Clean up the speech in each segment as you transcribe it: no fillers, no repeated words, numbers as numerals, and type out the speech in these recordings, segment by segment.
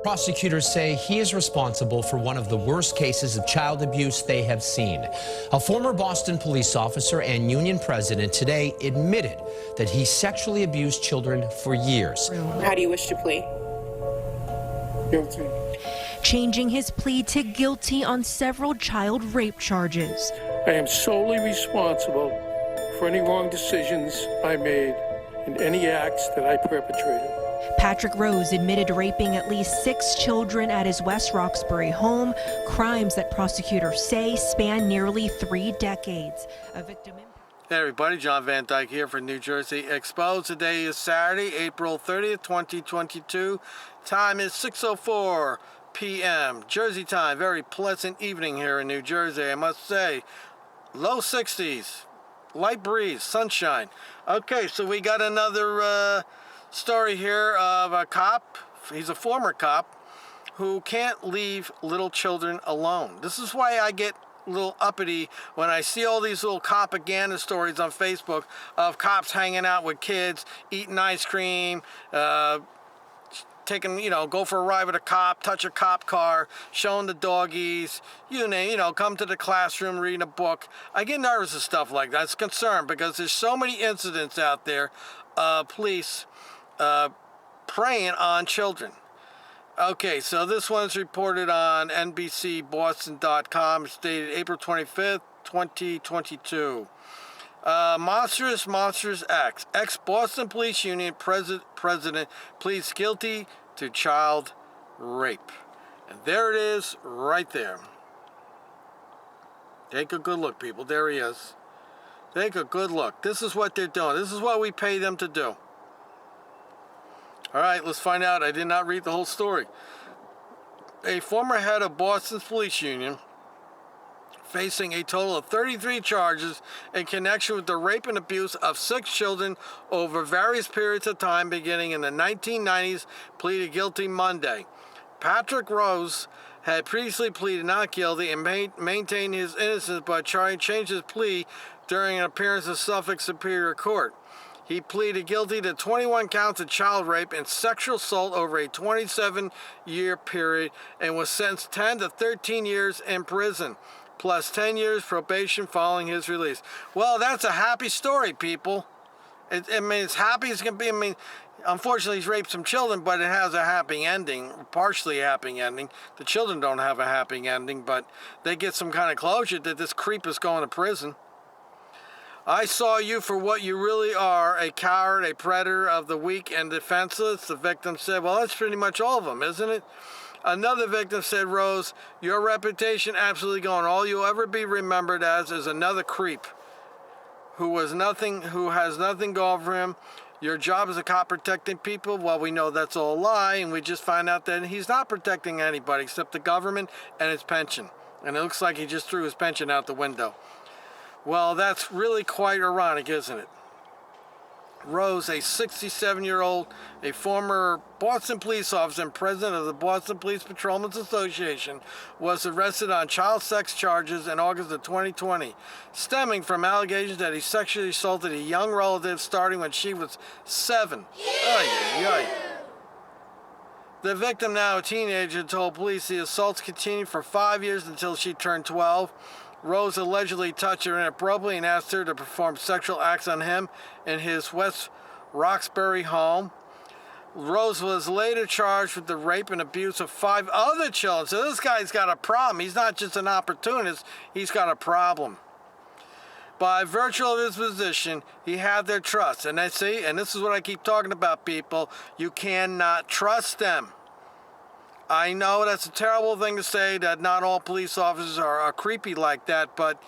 Prosecutors say he is responsible for one of the worst cases of child abuse they have seen. A former Boston police officer and union president today admitted that he sexually abused children for years. How do you wish to plead? Guilty. Changing his plea to guilty on several child rape charges. I am solely responsible for any wrong decisions I made and any acts that I perpetrated. Patrick Rose admitted to raping at least 6 children at his West Roxbury home, crimes that prosecutors say span nearly 3 decades. A victim. Hey everybody, John Van Dyke here for New Jersey Exposed. Today is Saturday, April 30th, 2022. Time is 6:04 p.m. Jersey time. Very pleasant evening here in New Jersey, I must say. Low 60s, light breeze, sunshine. Okay, so we got another story here of a cop. He's a former cop who can't leave little children alone. This is why I get a little uppity when I see all these little propaganda stories on Facebook of cops hanging out with kids, eating ice cream, taking, go for a ride with a cop, touch a cop car, showing the doggies, come to the classroom, reading a book. I get nervous of stuff like that. It's a concern because there's so many incidents out there, police preying on children. Okay, so this one's reported on NBCBoston.com, stated April 25th, 2022. Monstrous X. Ex-Boston Police Union president pleads guilty to child rape. And there it is, right there. Take a good look, people. There he is. Take a good look. This is what they're doing. This is what we pay them to do. All right, let's find out. I did not read the whole story. A former head of Boston's police union facing a total of 33 charges in connection with the rape and abuse of 6 children over various periods of time beginning in the 1990s pleaded guilty Monday. Patrick Rose had previously pleaded not guilty and maintained his innocence, but changed his plea during an appearance in Suffolk Superior Court. He pleaded guilty to 21 counts of child rape and sexual assault over a 27-year period and was sentenced 10 to 13 years in prison, plus 10 years probation following his release. Well, that's a happy story, people. It's happy as can be. Unfortunately, he's raped some children, but it has a happy ending, partially a happy ending. The children don't have a happy ending, but they get some kind of closure that this creep is going to prison. I saw you for what you really are, a coward, a predator of the weak and defenseless, the victim said. Well, that's pretty much all of them, isn't it? Another victim said, Rose, your reputation absolutely gone. All you'll ever be remembered as is another creep who has nothing going for him. Your job as a cop protecting people, well, we know that's all a lie, and we just find out that he's not protecting anybody except the government and his pension. And it looks like he just threw his pension out the window. Well, that's really quite ironic, isn't it? Rose, a 67-year-old, a former Boston police officer and president of the Boston Police Patrolmen's Association, was arrested on child sex charges in August of 2020, stemming from allegations that he sexually assaulted a young relative starting when she was 7. The victim, now a teenager, told police the assaults continued for 5 years until she turned 12. Rose allegedly touched her inappropriately and asked her to perform sexual acts on him in his West Roxbury home. Rose was later charged with the rape and abuse of 5 other children. So this guy's got a problem. He's not just an opportunist. He's got a problem. By virtue of his position, he had their trust. And this is what I keep talking about, people. You cannot trust them. I know that's a terrible thing to say, that not all police officers are creepy like that, but,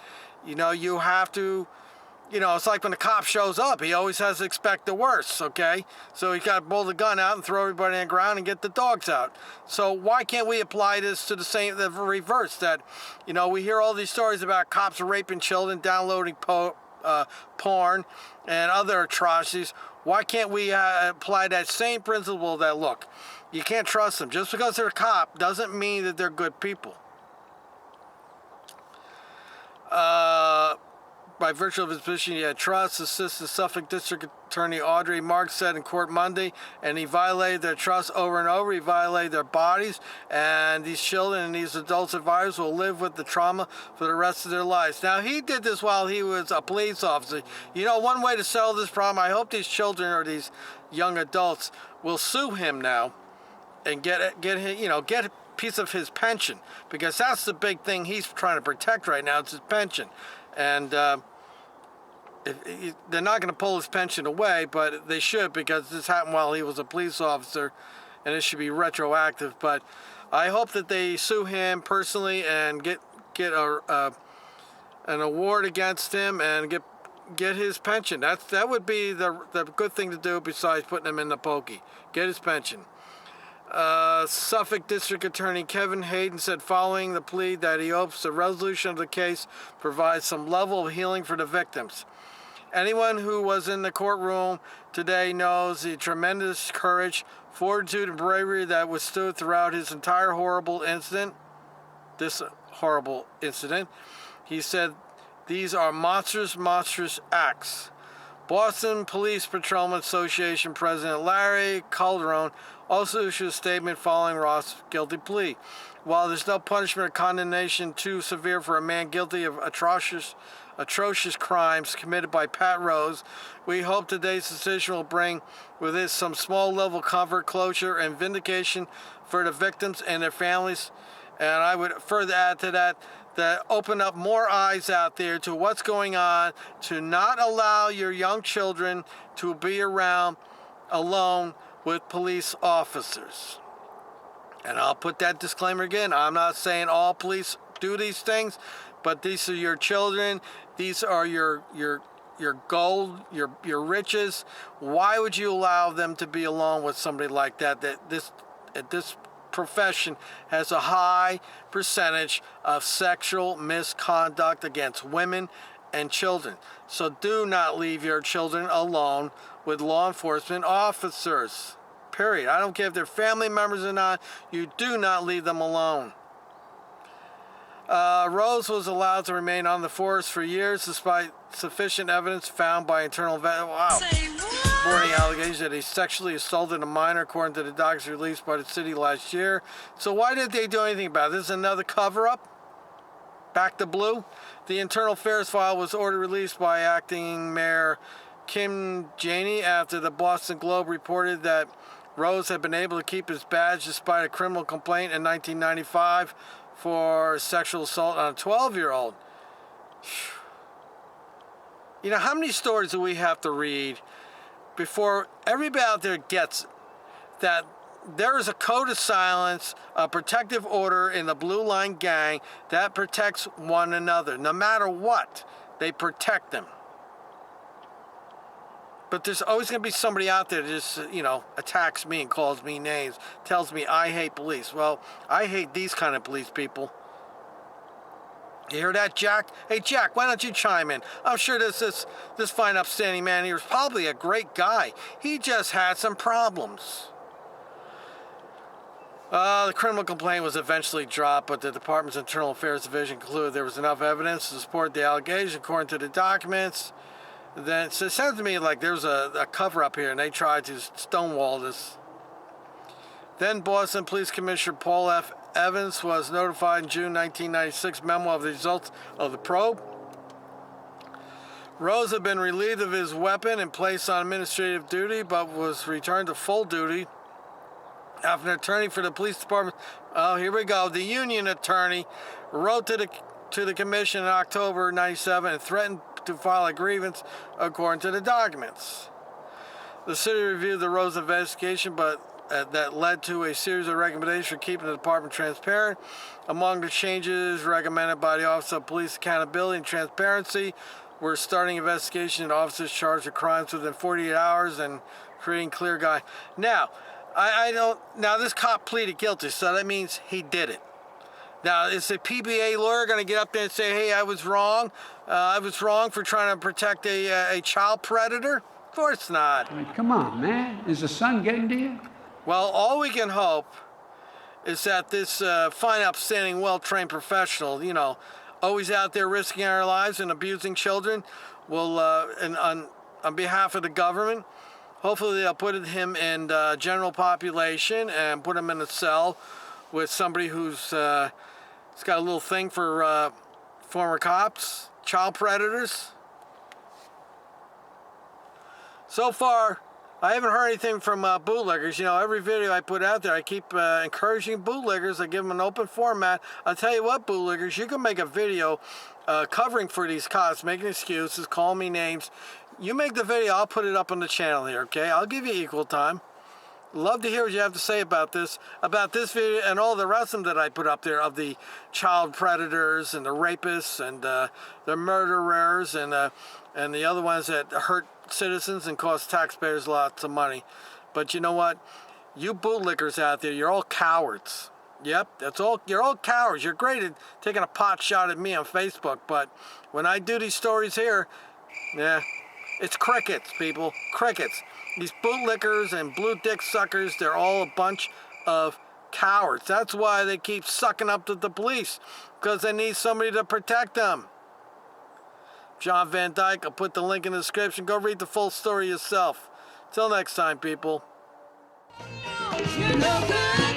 you have to, it's like when the cop shows up, he always has to expect the worst, okay? So he's got to pull the gun out and throw everybody on the ground and get the dogs out. So why can't we apply this to the reverse, that, we hear all these stories about cops raping children, downloading porn, and other atrocities. Why can't we apply that same principle that, look, you can't trust them. Just because they're a cop doesn't mean that they're good people. by virtue of his position, he had trust. Assistant Suffolk District Attorney Audrey Marks said in court Monday, and he violated their trust over and over. He violated their bodies, and these children and these adult survivors will live with the trauma for the rest of their lives. Now, he did this while he was a police officer. You know, one way to settle this problem, I hope these children or these young adults will sue him now and get a piece of his pension, because that's the big thing he's trying to protect right now. It's his pension. And they're not going to pull his pension away, but they should, because this happened while he was a police officer, and it should be retroactive. But I hope that they sue him personally and get an award against him and get his pension. That would be the good thing to do, besides putting him in the pokey. Get his pension. Suffolk District Attorney Kevin Hayden said following the plea that he hopes the resolution of the case provides some level of healing for the victims. Anyone who was in the courtroom today knows the tremendous courage, fortitude, and bravery that withstood throughout his entire this horrible incident. He said, "These are monstrous acts." Boston Police Patrolman Association President Larry Calderon also issued a statement following Ross' guilty plea. While there's no punishment or condemnation too severe for a man guilty of atrocious crimes committed by Pat Rose, we hope today's decision will bring with it some small level of comfort, closure, and vindication for the victims and their families. And I would further add to that open up more eyes out there to what's going on, to not allow your young children to be around alone with police officers. And I'll put that disclaimer again. I'm not saying all police do these things, but these are your children. These are your gold, your riches. Why would you allow them to be alone with somebody like that? This profession has a high percentage of sexual misconduct against women and children. So do not leave your children alone with law enforcement officers. Period. I don't care if they're family members or not. You do not leave them alone. Rose was allowed to remain on the force for years despite sufficient evidence found by internal supporting allegations that he sexually assaulted a minor, according to the documents released by the city last year. So why did they do anything about it? This is another cover-up? Back to blue? The internal affairs file was ordered released by acting Mayor Kim Janey after the Boston Globe reported that Rose had been able to keep his badge despite a criminal complaint in 1995 for sexual assault on a 12-year-old. You know, how many stories do we have to read before everybody out there gets that there is a code of silence, a protective order in the Blue Line Gang that protects one another. No matter what, they protect them. But there's always going to be somebody out there that just, attacks me and calls me names, tells me I hate police. Well, I hate these kind of police people. You hear that, Jack? Hey, Jack, why don't you chime in? I'm sure this fine, upstanding man here is probably a great guy. He just had some problems. The criminal complaint was eventually dropped, but the department's internal affairs division concluded there was enough evidence to support the allegation, according to the documents. Then it sounds to me like there's a cover-up here, and they tried to stonewall this. Then Boston Police Commissioner Paul F. Evans was notified in June 1996 memo of the results of the probe. Rose had been relieved of his weapon and placed on administrative duty, but was returned to full duty after an attorney for the police department, here we go, the union attorney, wrote to the commission in October 97 and threatened to file a grievance, according to the documents. The city reviewed the Rose investigation, but that led to a series of recommendations for keeping the department transparent. Among the changes recommended by the Office of Police Accountability and Transparency were starting investigation into officers charged with crimes within 48 hours and creating clear guide. Now, now this cop pleaded guilty, so that means he did it. Now, is the PBA lawyer going to get up there and say, hey, I was wrong? I was wrong for trying to protect a child predator? Of course not. I mean, come on, man. Is the sun getting to you? Well, all we can hope is that this fine, upstanding, well-trained professional, always out there risking our lives and abusing children, will, and on behalf of the government, hopefully they'll put him in general population and put him in a cell with somebody who's got a little thing for former cops, child predators. So far, I haven't heard anything from bootleggers. You know, every video I put out there, I keep encouraging bootleggers. I give them an open format. I'll tell you what, bootleggers, you can make a video covering for these cops, making excuses, calling me names. You make the video, I'll put it up on the channel here, okay? I'll give you equal time. Love to hear what you have to say about this video and all the rest of them that I put up there of the child predators and the rapists and the murderers and the other ones that hurt citizens and cost taxpayers lots of money. But you know what? You bootlickers out there, you're all cowards. Yep, you're all cowards. You're great at taking a pot shot at me on Facebook, but when I do these stories here, yeah, it's crickets, people. Crickets. These bootlickers and blue dick suckers, they're all a bunch of cowards. That's why they keep sucking up to the police, because they need somebody to protect them. John Van Dyke, I'll put the link in the description. Go read the full story yourself. Till next time, people. You know good.